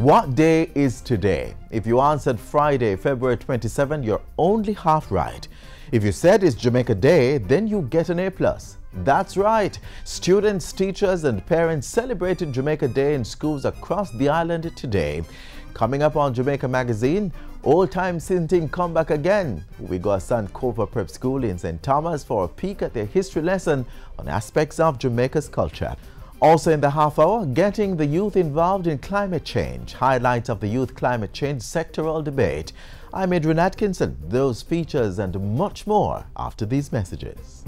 What day is today? If you answered Friday, February 27, you're only half right. If you said it's Jamaica Day, then you get an A+. That's right. Students, teachers and parents celebrated Jamaica Day in schools across the island today. Coming up on Jamaica Magazine, old time sinting come back again. We got San Cova Prep School in St. Thomas for a peek at their history lesson on aspects of Jamaica's culture. Also in the half hour, getting the youth involved in climate change. Highlights of the youth climate change sectoral debate. I'm Adrian Atkinson. Those features and much more after these messages.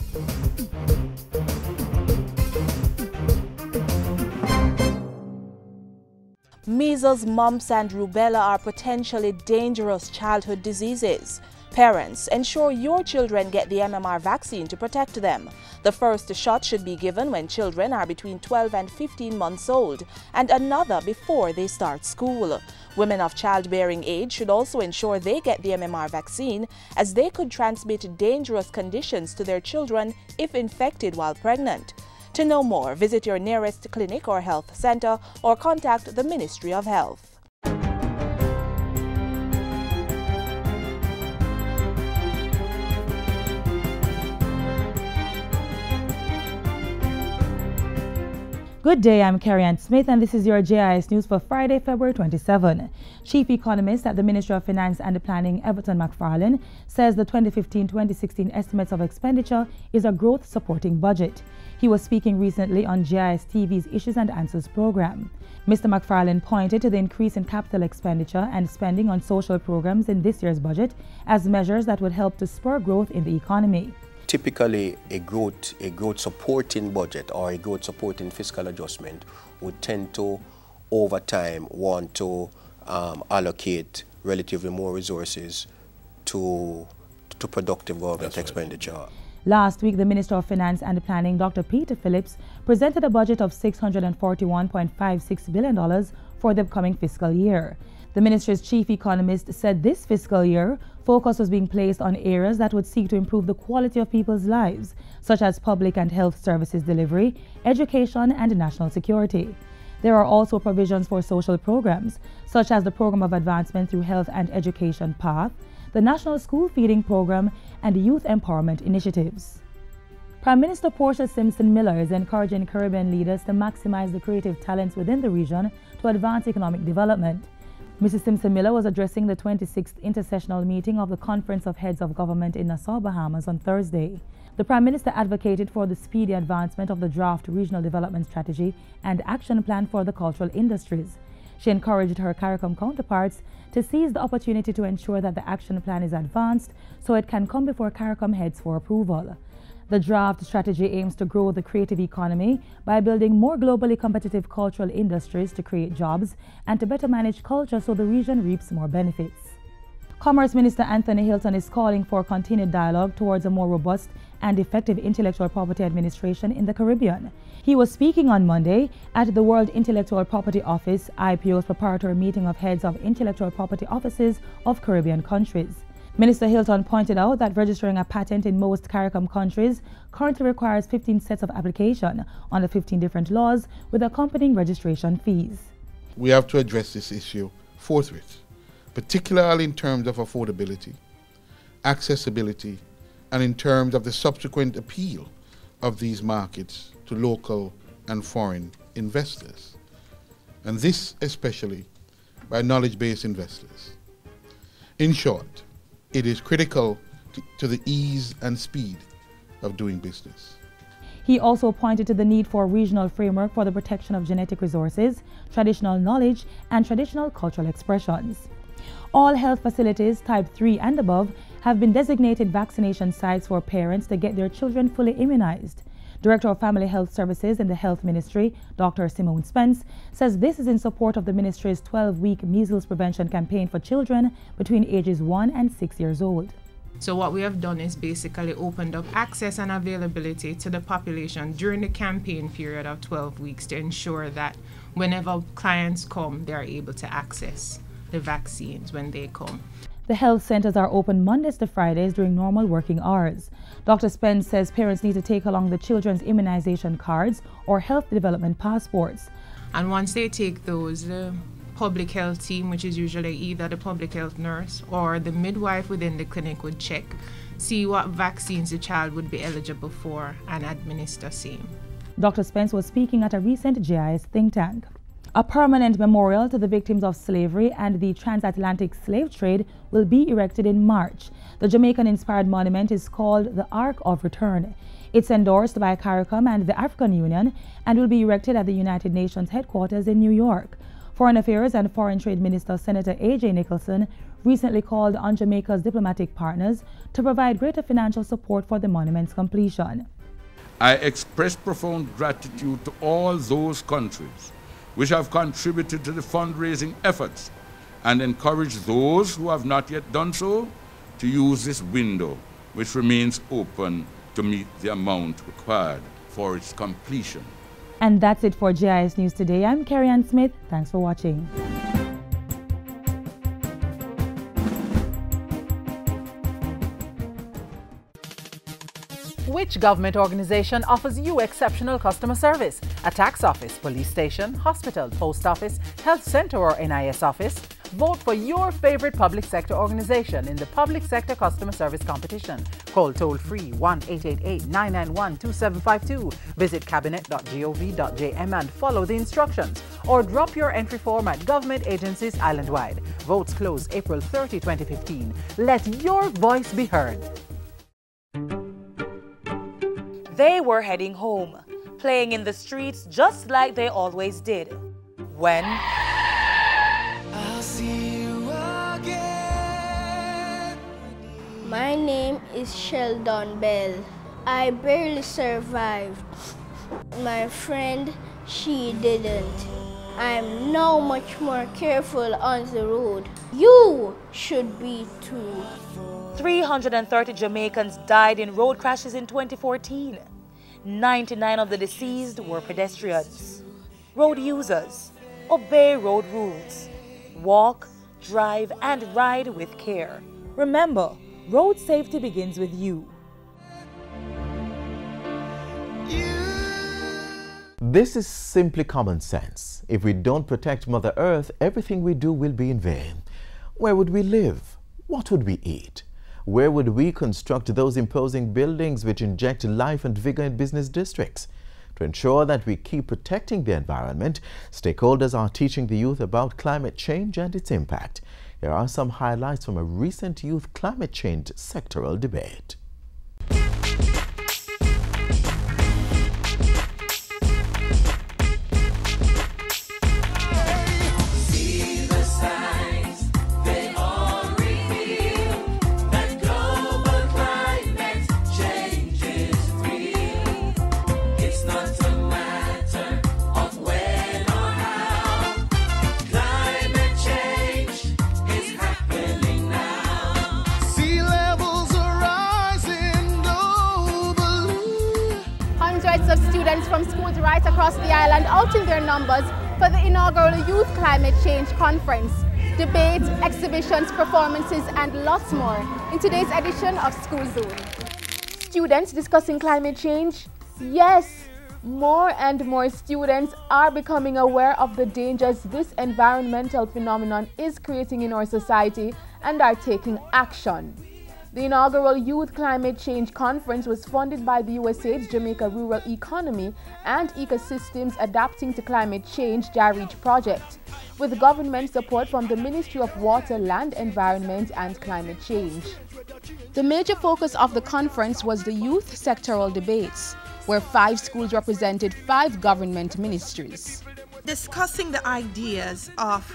Measles, mumps and rubella are potentially dangerous childhood diseases. Parents, ensure your children get the MMR vaccine to protect them. The first shot should be given when children are between 12 and 15 months old, and another before they start school. Women of childbearing age should also ensure they get the MMR vaccine, as they could transmit dangerous conditions to their children if infected while pregnant. To know more, visit your nearest clinic or health center or contact the Ministry of Health. Good day, I'm Carrie Ann Smith and this is your JIS News for Friday, February 27. Chief Economist at the Ministry of Finance and Planning, Everton McFarlane, says the 2015-2016 estimates of expenditure is a growth-supporting budget. He was speaking recently on JIS TV's Issues and Answers program. Mr. McFarlane pointed to the increase in capital expenditure and spending on social programs in this year's budget as measures that would help to spur growth in the economy. Typically, a growth supporting budget or a growth supporting fiscal adjustment would tend to, over time, want to allocate relatively more resources to productive government expenditure. Last week, the Minister of Finance and Planning, Dr. Peter Phillips, presented a budget of $641.56 billion for the upcoming fiscal year. The ministry's chief economist said this fiscal year, focus was being placed on areas that would seek to improve the quality of people's lives, such as public and health services delivery, education, and national security. There are also provisions for social programs, such as the Program of Advancement through Health and Education PATH, the National School Feeding Program, and youth empowerment initiatives. Prime Minister Portia Simpson Miller is encouraging Caribbean leaders to maximize the creative talents within the region to advance economic development. Mrs. Simpson Miller was addressing the 26th intersessional meeting of the Conference of Heads of Government in Nassau, Bahamas on Thursday. The Prime Minister advocated for the speedy advancement of the draft Regional Development Strategy and Action Plan for the cultural industries. She encouraged her CARICOM counterparts to seize the opportunity to ensure that the action plan is advanced so it can come before CARICOM heads for approval. The draft strategy aims to grow the creative economy by building more globally competitive cultural industries to create jobs and to better manage culture so the region reaps more benefits. Commerce Minister Anthony Hilton is calling for continued dialogue towards a more robust and effective intellectual property administration in the Caribbean. He was speaking on Monday at the World Intellectual Property Office IPO's preparatory meeting of heads of intellectual property offices of Caribbean countries. Minister Hilton pointed out that registering a patent in most CARICOM countries currently requires 15 sets of application under 15 different laws with accompanying registration fees. We have to address this issue forthwith, particularly in terms of affordability, accessibility, and in terms of the subsequent appeal of these markets to local and foreign investors, and this especially by knowledge-based investors. In short, it is critical to the ease and speed of doing business. He also pointed to the need for a regional framework for the protection of genetic resources, traditional knowledge, and traditional cultural expressions. All health facilities type 3 and above have been designated vaccination sites for parents to get their children fully immunized. Director of Family Health Services in the Health Ministry, Dr. Simone Spence, says this is in support of the ministry's 12-week measles prevention campaign for children between ages 1 and 6 years old. So what we have done is basically opened up access and availability to the population during the campaign period of 12 weeks to ensure that whenever clients come, they are able to access the vaccines when they come. The health centers are open Mondays to Fridays during normal working hours. Dr. Spence says parents need to take along the children's immunization cards or health development passports. And once they take those, the public health team, which is usually either the public health nurse or the midwife within the clinic, would check, see what vaccines the child would be eligible for, and administer same. Dr. Spence was speaking at a recent GIS think tank. A permanent memorial to the victims of slavery and the transatlantic slave trade will be erected in March. The Jamaican-inspired monument is called the Ark of Return. It's endorsed by CARICOM and the African Union and will be erected at the United Nations headquarters in New York. Foreign Affairs and Foreign Trade Minister Senator A.J. Nicholson recently called on Jamaica's diplomatic partners to provide greater financial support for the monument's completion. I express profound gratitude to all those countries which have contributed to the fundraising efforts and encourage those who have not yet done so to use this window, which remains open, to meet the amount required for its completion. And that's it for GIS News today. I'm Carrie Ann Smith. Thanks for watching. Which government organization offers you exceptional customer service? A tax office, police station, hospital, post office, health center, or NIS office? Vote for your favorite public sector organization in the Public Sector Customer Service Competition. Call toll-free 1-888-991-2752. Visit cabinet.gov.jm and follow the instructions. Or drop your entry form at government agencies island-wide. Votes close April 30, 2015. Let your voice be heard. They were heading home, playing in the streets just like they always did. When I'll see you again. My name is Sheldon Bell. I barely survived. My friend, she didn't. I'm now much more careful on the road. You should be too. 330 Jamaicans died in road crashes in 2014. 99 of the deceased were pedestrians. Road users, obey road rules. Walk, drive, and ride with care. Remember, road safety begins with you. This is simply common sense. If we don't protect Mother Earth, everything we do will be in vain. Where would we live? What would we eat? Where would we construct those imposing buildings which inject life and vigor in business districts? To ensure that we keep protecting the environment, stakeholders are teaching the youth about climate change and its impact. Here are some highlights from a recent youth climate change sectoral debate. Of students from schools right across the island out in their numbers for the inaugural Youth Climate Change Conference. Debates, exhibitions, performances, and lots more in today's edition of School Zone. Students discussing climate change? Yes! More and more students are becoming aware of the dangers this environmental phenomenon is creating in our society and are taking action. The inaugural Youth Climate Change Conference was funded by the USAID's Jamaica Rural Economy and Ecosystems Adapting to Climate Change (JAREACH) project, with government support from the Ministry of Water, Land, Environment and Climate Change. The major focus of the conference was the youth sectoral debates, where 5 schools represented 5 government ministries. Discussing the ideas of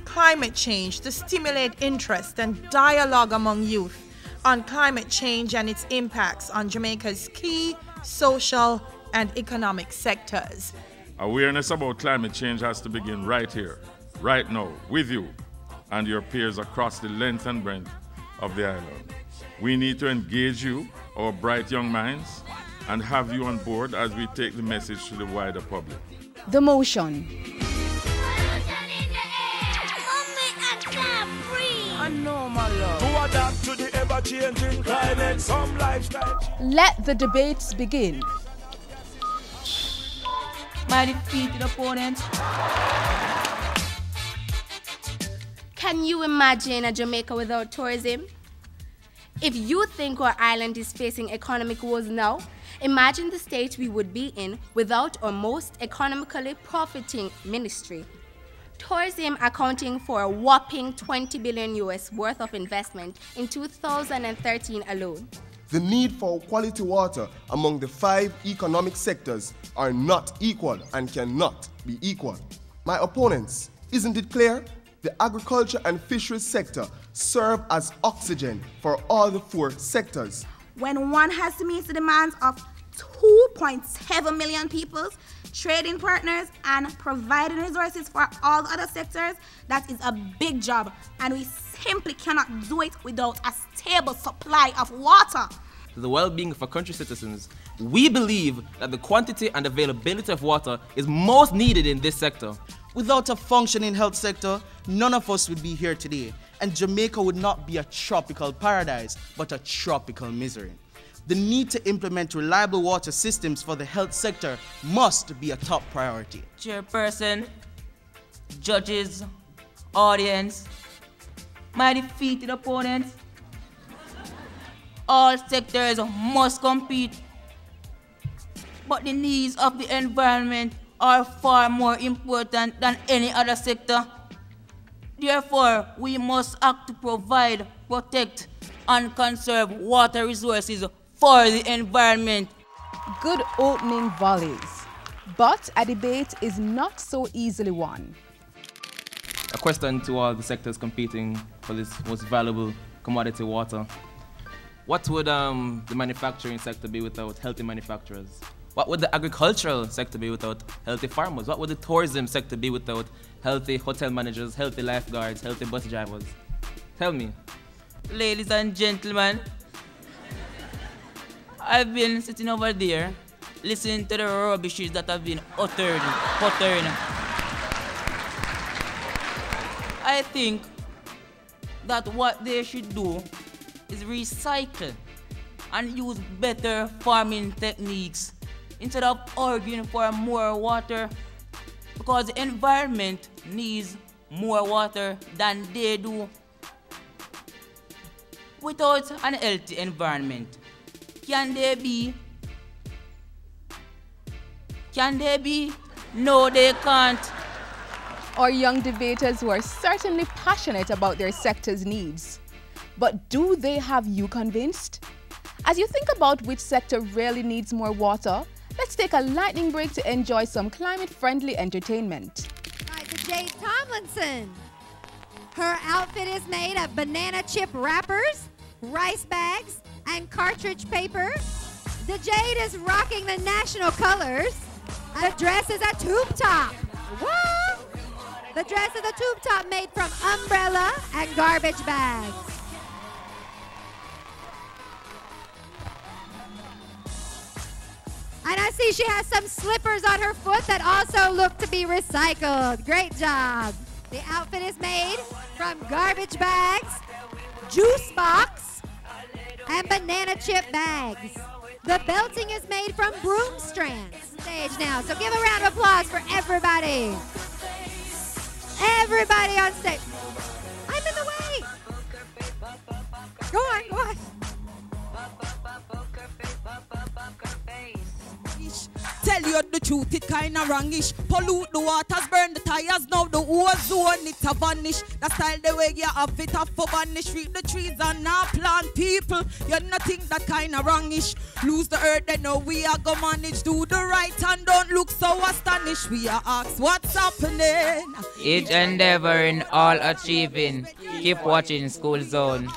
climate change to stimulate interest and dialogue among youth on climate change and its impacts on Jamaica's key social and economic sectors. Awareness about climate change has to begin right here, right now, with you and your peers across the length and breadth of the island. We need to engage you, our bright young minds, and have you on board as we take the message to the wider public. The motion. To adapt to the ever-changing climate, some lifestyle. Let the debates begin. My defeated opponent. Can you imagine a Jamaica without tourism? If you think our island is facing economic woes now, imagine the state we would be in without our most economically profiting ministry. Tourism accounting for a whopping $20 billion worth of investment in 2013 alone. The need for quality water among the 5 economic sectors are not equal and cannot be equal. My opponents, isn't it clear? The agriculture and fisheries sector serve as oxygen for all the 4 sectors. When one has to meet the demands of 2.7 million people, trading partners, and providing resources for all the other sectors, that is a big job, and we simply cannot do it without a stable supply of water. To the well-being of our country's citizens, we believe that the quantity and availability of water is most needed in this sector. Without a functioning health sector, none of us would be here today, and Jamaica would not be a tropical paradise, but a tropical misery. The need to implement reliable water systems for the health sector must be a top priority. Chairperson, judges, audience, my defeated opponents, all sectors must compete, but the needs of the environment are far more important than any other sector. Therefore, we must act to provide, protect, and conserve water resources for the environment. Good opening volleys, but a debate is not so easily won. A question to all the sectors competing for this most valuable commodity, water. What would the manufacturing sector be without healthy manufacturers? What would the agricultural sector be without healthy farmers? What would the tourism sector be without healthy hotel managers, healthy lifeguards, healthy bus drivers? Tell me. Ladies and gentlemen, I've been sitting over there listening to the rubbishes that have been uttered. I think that what they should do is recycle and use better farming techniques instead of arguing for more water, because the environment needs more water than they do. Without an healthy environment, can they be? No, they can't. Our young debaters were certainly passionate about their sector's needs. But do they have you convinced? As you think about which sector really needs more water, let's take a lightning break to enjoy some climate-friendly entertainment. Right, to Jade Tomlinson. Her outfit is made of banana chip wrappers, rice bags, and cartridge paper. The Jade is rocking the national colors. The dress is a tube top. What? The dress is a tube top made from umbrella and garbage bags. And I see she has some slippers on her foot that also look to be recycled. Great job. The outfit is made from garbage bags, juice box, and banana chip bags. The belting is made from broom strands. Stage now, so give a round of applause for everybody. Everybody on stage. I'm in the way. Go on, go on. Tell you the truth, it kinda wrongish. Pollute the waters, burn the tires, now the ozone it a vanish. That style the way you have it off for vanish. Reap the trees and now plant people. You nothing that kinda wrongish. Lose the earth, then know we are gonna manage. Do the right and don't look so astonished. We are asked what's happening. Each endeavor in all achieving. Keep watching School Zone.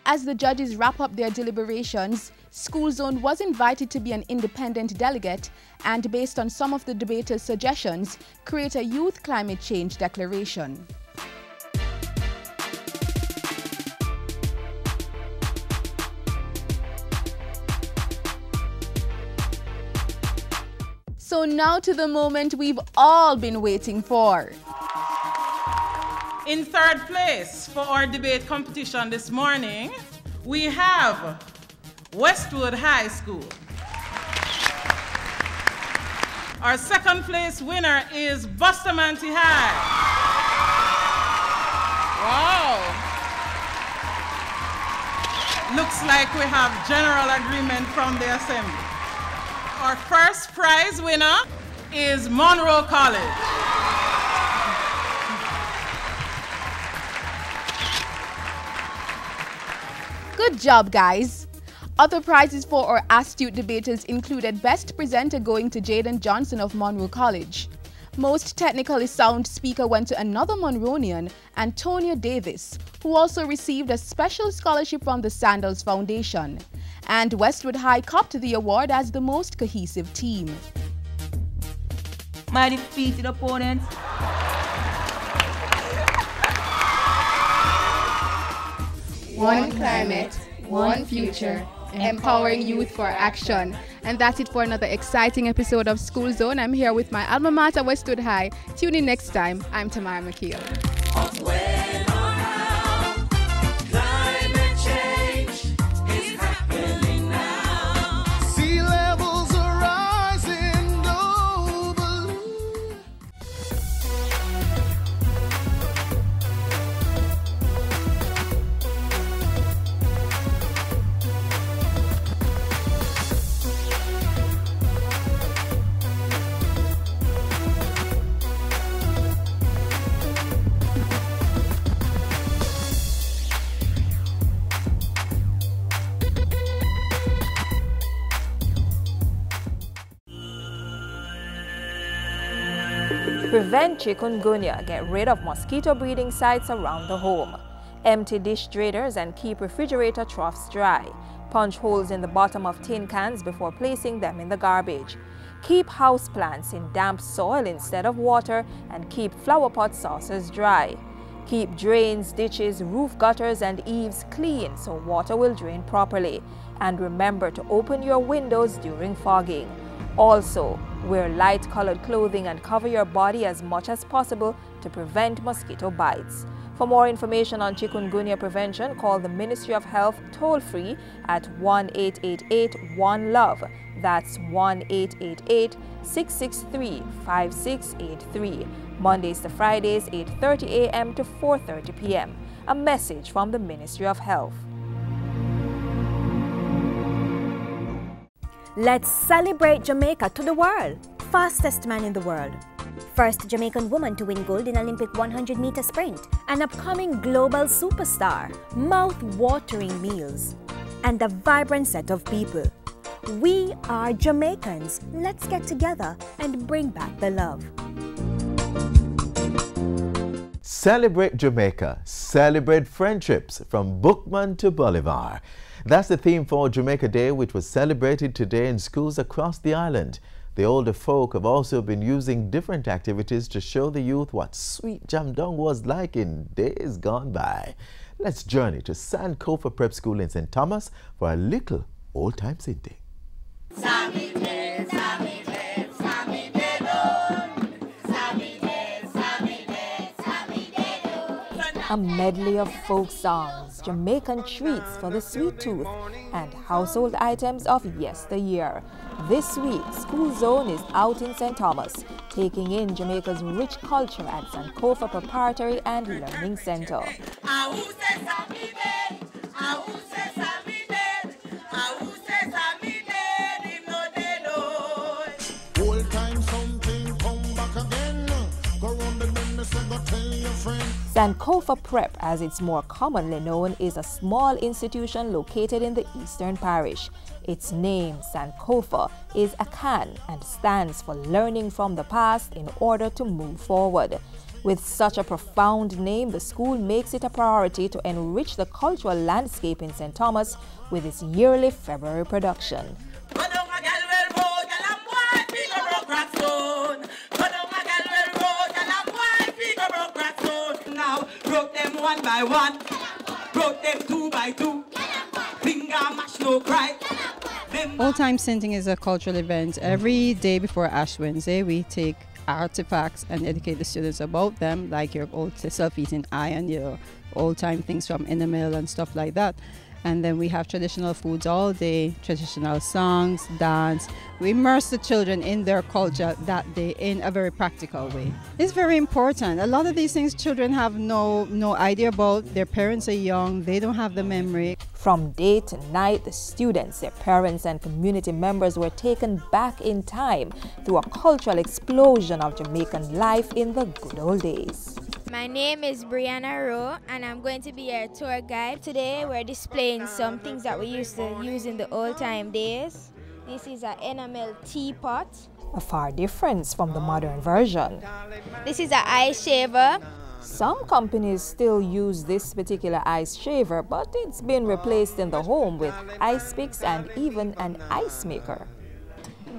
As the judges wrap up their deliberations, School Zone was invited to be an independent delegate and, based on some of the debaters' suggestions, create a youth climate change declaration. So now to the moment we've all been waiting for. In third place for our debate competition this morning, we have Westwood High School. Our second place winner is Bustamante High. Wow. Looks like we have general agreement from the assembly. Our first prize winner is Monroe College. Good job, guys. Other prizes for our astute debaters included Best Presenter going to Jaden Johnson of Monroe College. Most technically sound speaker went to another Monroenian, Antonia Davis, who also received a special scholarship from the Sandals Foundation. And Westwood High copped the award as the most cohesive team. My defeated opponents. One climate, one future, empowering youth for action. And that's it for another exciting episode of School Zone. I'm here with my alma mater, Westwood High. Tune in next time. I'm Tamara McKeel. Prevent chikungunya, get rid of mosquito breeding sites around the home. Empty dish drainers and keep refrigerator troughs dry. Punch holes in the bottom of tin cans before placing them in the garbage. Keep houseplants in damp soil instead of water and keep flowerpot saucers dry. Keep drains, ditches, roof gutters and eaves clean so water will drain properly. And remember to open your windows during fogging. Also, wear light-colored clothing and cover your body as much as possible to prevent mosquito bites. For more information on chikungunya prevention, call the Ministry of Health toll-free at 1-888-1-LOVE. That's 1-888-663-5683. Mondays to Fridays, 8:30 a.m. to 4:30 p.m. A message from the Ministry of Health. Let's celebrate Jamaica to the world. Fastest man in the world. First Jamaican woman to win gold in Olympic 100-meter sprint. An upcoming global superstar. Mouth-watering meals. And a vibrant set of people. We are Jamaicans. Let's get together and bring back the love. Celebrate Jamaica. Celebrate friendships from Bookman to Bolivar. That's the theme for Jamaica Day, which was celebrated today in schools across the island. The older folk have also been using different activities to show the youth what sweet Jamdong was like in days gone by. Let's journey to Sankofa Prep School in St. Thomas for a little old-time singing. A medley of folk songs, Jamaican treats for the sweet tooth, and household items of yesteryear. This week, School Zone is out in St. Thomas, taking in Jamaica's rich culture at Sankofa Preparatory and Learning Center. Sankofa Prep, as it's more commonly known, is a small institution located in the Eastern Parish. Its name, Sankofa, is Akan and stands for learning from the past in order to move forward. With such a profound name, the school makes it a priority to enrich the cultural landscape in St. Thomas with its yearly February production. Broke them one by one, broke them two by two, finger mash no cry. Old Time Sinting is a cultural event. Every day before Ash Wednesday, we take artifacts and educate the students about them, like your old self-eating iron, your old time things from enamel and stuff like that. And then we have traditional foods all day, traditional songs, dance. We immerse the children in their culture that day in a very practical way. It's very important. A lot of these things children have no idea about. Their parents are young, they don't have the memory. From day to night, the students, their parents and community members were taken back in time through a cultural explosion of Jamaican life in the good old days. My name is Brianna Rowe and I'm going to be a tour guide. Today we're displaying some things that we used to use in the old time days. This is an enamel teapot. A far difference from the modern version. This is an ice shaver. Some companies still use this particular ice shaver, but it's been replaced in the home with ice picks and even an ice maker.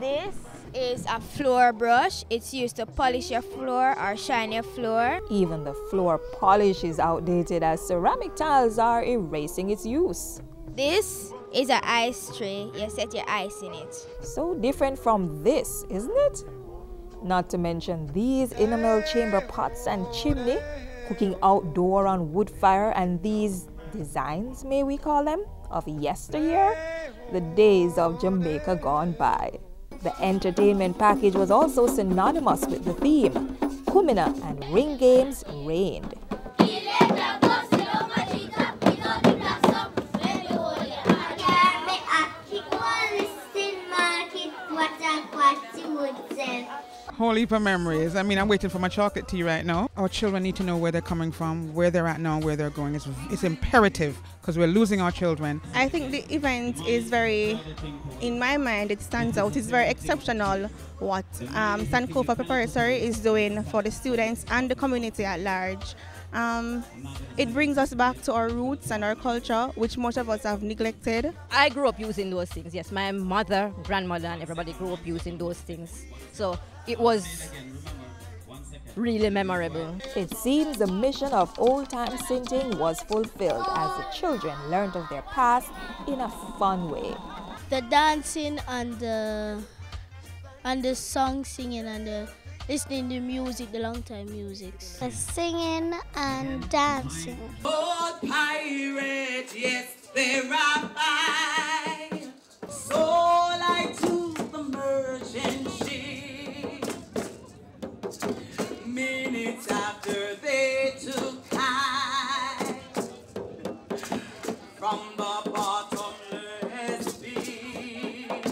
This is a floor brush. It's used to polish your floor or shine your floor. Even the floor polish is outdated as ceramic tiles are erasing its use. This is an ice tray. You set your ice in it. So different from this, isn't it? Not to mention these enamel chamber pots and chimney, cooking outdoor on wood fire, and these designs, may we call them, of yesteryear, the days of Jamaica gone by. The entertainment package was also synonymous with the theme. Kumina and ring games reigned. Whole heap of memories. I mean, I'm waiting for my chocolate tea right now. Our children need to know where they're coming from, where they're at now, where they're going. It's imperative because we're losing our children. I think the event is very, in my mind, it stands out. It's very exceptional what Sankofa Preparatory is doing for the students and the community at large. It brings us back to our roots and our culture, which most of us have neglected. I grew up using those things, yes. My mother, grandmother, and everybody grew up using those things. So it was really memorable. It seems the mission of old-time sinting was fulfilled as the children learned of their past in a fun way. The dancing and the song singing and the listening to music, the long time music. The singing and dancing. Old pirate, yes, they're right. So like to the merchant ship. Minutes after they took high from the bottomless pit.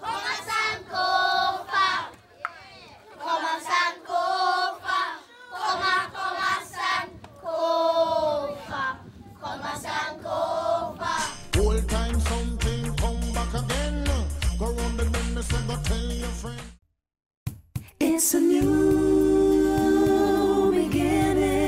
Come on, Sankofa. Come on, Sankofa. Come on, Sankofa. Come on, Sankofa. Old time something come back again. Go round the bend, me say go tell your friend. It's a new beginning.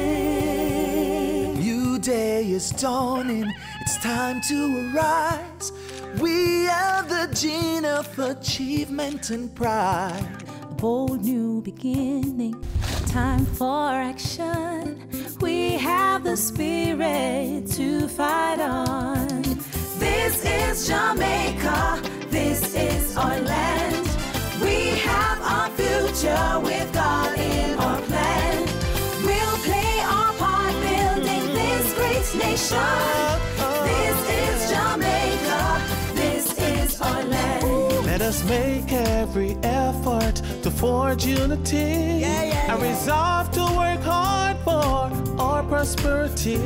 New day is dawning. It's time to arise. We are the gene of achievement and pride. Bold new beginning. Time for action. We have the spirit to fight on. This is Jamaica. This is our land. We have our future with God in our plan. We'll play our part building this great nation. This is Jamaica. This is our land. Let us make every effort to forge unity and resolve to work hard for our prosperity.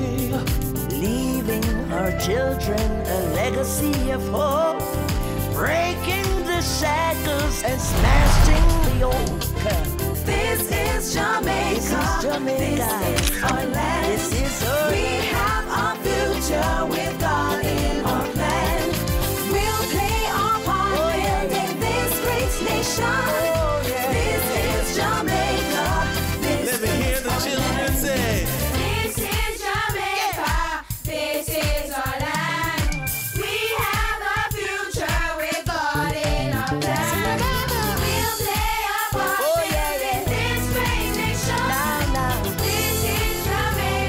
Leaving our children a legacy of hope. Breaking the shackles and smashing the yoke. This is Jamaica. This is our land. This is our We have our future with God in our plan. We'll play our part building this great nation. This is Jamaica. This Let me hear the children say. This is Jamaica. This is our land. We have our future with God in our plan. We'll play our part building this great nation. This is Jamaica.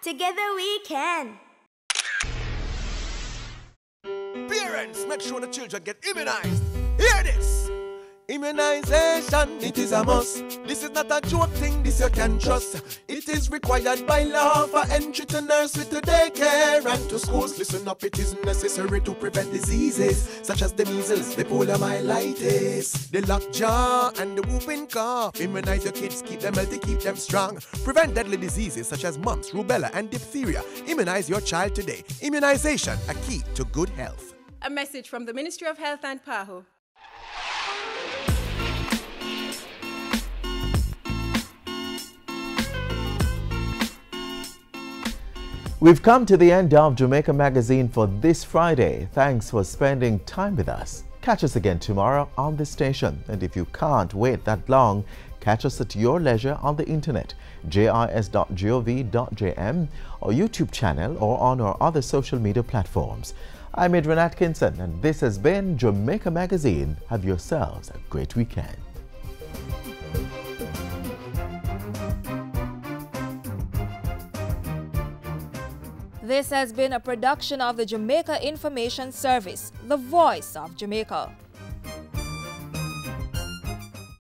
Together we can. Parents, make sure the children get immunized. Hear this. Immunization, it is a must. This is not a joke thing, this you can trust. It is required by law for entry to nursery to daycare and to schools. Listen up, it is necessary to prevent diseases such as the measles, the poliomyelitis, the lockjaw, and the whooping cough. Immunize your kids, keep them healthy, keep them strong. Prevent deadly diseases such as mumps, rubella, and diphtheria. Immunize your child today. Immunization, a key to good health. A message from the Ministry of Health and PAHO. We've come to the end of Jamaica Magazine for this Friday. Thanks for spending time with us. Catch us again tomorrow on this station. And if you can't wait that long, catch us at your leisure on the internet, jis.gov.jm, or YouTube channel, or on our other social media platforms. I'm Adrian Atkinson, and this has been Jamaica Magazine. Have yourselves a great weekend. This has been a production of the Jamaica Information Service, the voice of Jamaica.